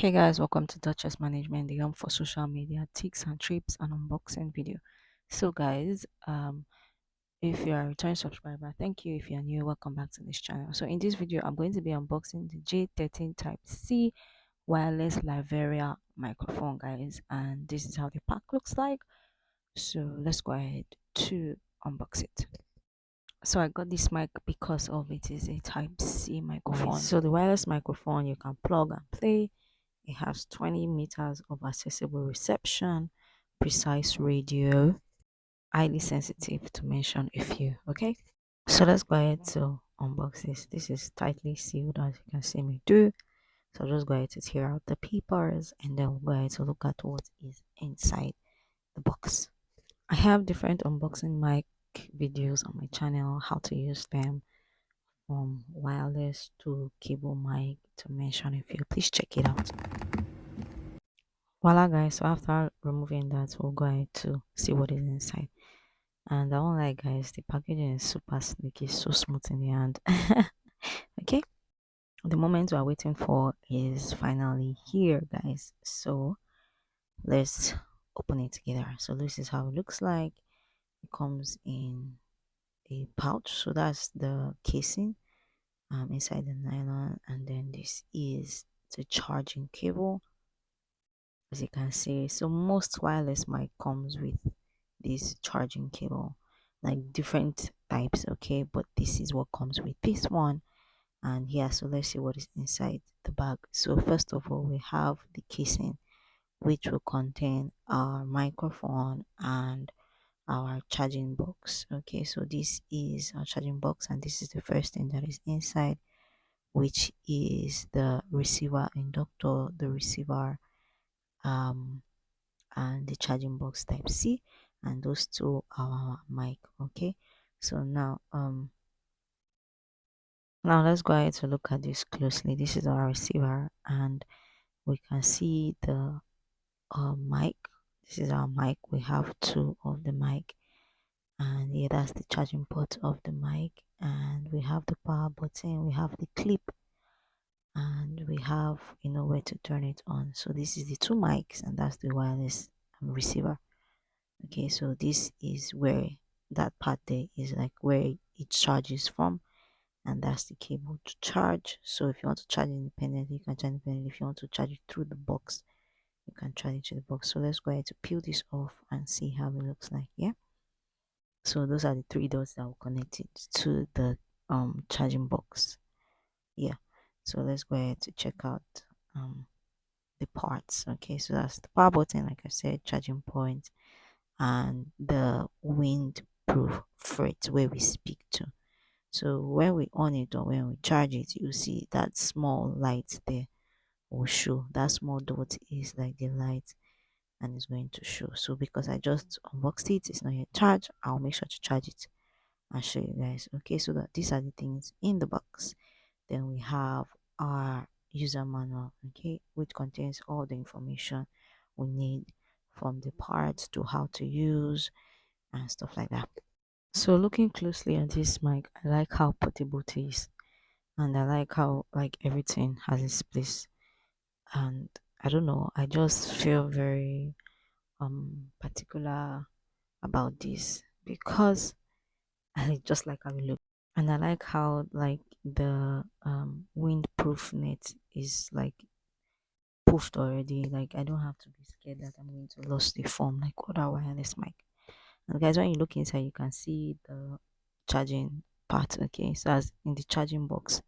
Hey guys, welcome to Duchess Management, the home for social media tips and trips and unboxing video. So guys, if you are a returning subscriber, thank you. If you are new, welcome back to this channel. So in this video, I'm going to be unboxing the J13 Type C wireless Lavalier microphone, guys, and this is how the pack looks like. So let's go ahead to unbox it. So I got this mic because of it is a Type C microphone. So the wireless microphone you can plug and play. It has 20 meters of accessible reception, precise radio, highly sensitive to mention a few. Okay, so let's go ahead to unbox this. This is tightly sealed, as you can see me do. So I'll just go ahead to tear out the papers and then we'll go ahead to look at what is inside the box. I have different unboxing mic videos on my channel, how to use them from wireless to cable mic to mention a few. Please check it out. Voila guys, so after removing that, we'll go ahead to see what is inside. And I won't lie guys, the packaging is super sleek, it's so smooth in the hand. Okay, the moment we are waiting for is finally here guys, so let's open it together. So this is how it looks like. It comes in a pouch, so that's the casing inside the nylon, and then this is the charging cable, as you can see. So most wireless mic comes with this charging cable, like different types, okay, but this is what comes with this one. And yeah, so let's see what is inside the bag. So first of all, we have the casing, which will contain our microphone and our charging box. Okay, so this is our charging box, and this is the first thing that is inside, which is the receiver inductor, the receiver and the charging box type C, and those two are our mic. Okay, so now let's go ahead to look at this closely. This is our receiver, and we can see the mic. This is our mic. We have two of the mic, and yeah, that's the charging port of the mic, and we have the power button, we have the clip, and we have where to turn it on. So this is the two mics, and that's the wireless receiver. Okay, so this is where that part there is like where it charges from, and that's the cable to charge. So if you want to charge independently, you can charge independently. If you want to charge it through the box, you can charge it to the box. So let's go ahead to peel this off and see how it looks like. Yeah, so those are the three dots that will connect it to the charging box. Yeah, so let's go ahead to check out the parts. Okay, so that's the power button, like I said, charging point, and the windproof fret where we speak to. So when we on it or when we charge it, you see that small light there will show. That small dot is like the light, and it's going to show. So because I just unboxed it, it's not yet charged, I'll make sure to charge it and show you guys. Okay, so that these are the things in the box. Then we have our user manual, okay, which contains all the information we need, from the parts to how to use and stuff like that. So looking closely at this mic, I like how portable it is, and I like how like everything has its place. And I don't know, I just feel very particular about this because I just like how it looks, and I like how like the windproof net is like poofed already. Like I don't have to be scared that I'm going to lose the form like other wireless mic. And guys, when you look inside, you can see the charging part. Okay, so as in the charging box,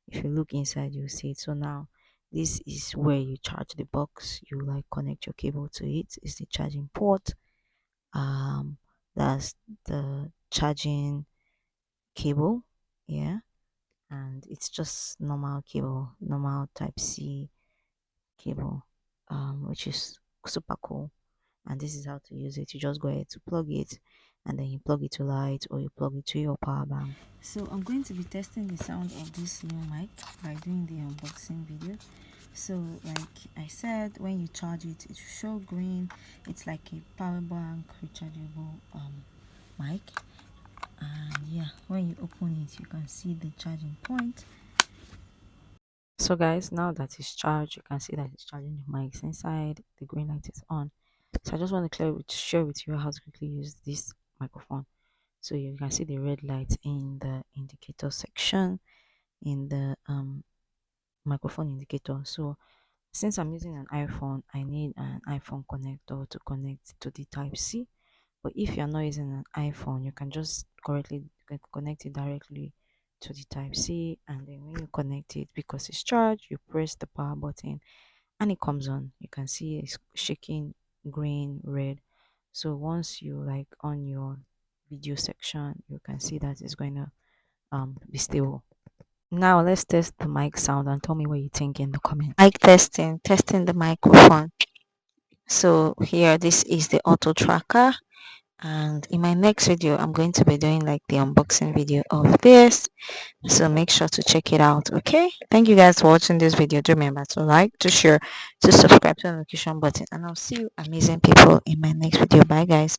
if you look inside, you'll see it. So now this is where you charge the box. You like connect your cable to it. It's the charging port. Um, that's the charging cable. Yeah, and it's just normal cable, normal Type C cable, which is super cool. And this is how to use it. You just go ahead to plug it, and then you plug it to light or you plug it to your power bank. So I'm going to be testing the sound of this new mic by doing the unboxing video. So like I said, when you charge it, it will show green. It's like a power bank rechargeable mic. And yeah, when you open it, you can see the charging point. So guys, now that it's charged, you can see that it's charging the mics inside. The green light is on. So I just want to share with you how to quickly use this microphone. So you can see the red light in the indicator section in the microphone indicator. So since I'm using an iPhone, I need an iPhone connector to connect to the Type C. But if you're not using an iPhone, you can just connect it directly to the Type C, and then when you connect it, because it's charged, you press the power button and it comes on. You can see it's shaking green, red. So once you like on your video section, you can see that it's going to be stable. Now let's test the mic sound and tell me what you think in the comments. Mic testing, testing the microphone. So here, this is the auto tracker, and in my next video I'm going to be doing like the unboxing video of this, so make sure to check it out. Okay, thank you guys for watching this video. Do remember to like, to share, to subscribe to the notification button, and I'll see you amazing people in my next video. Bye guys.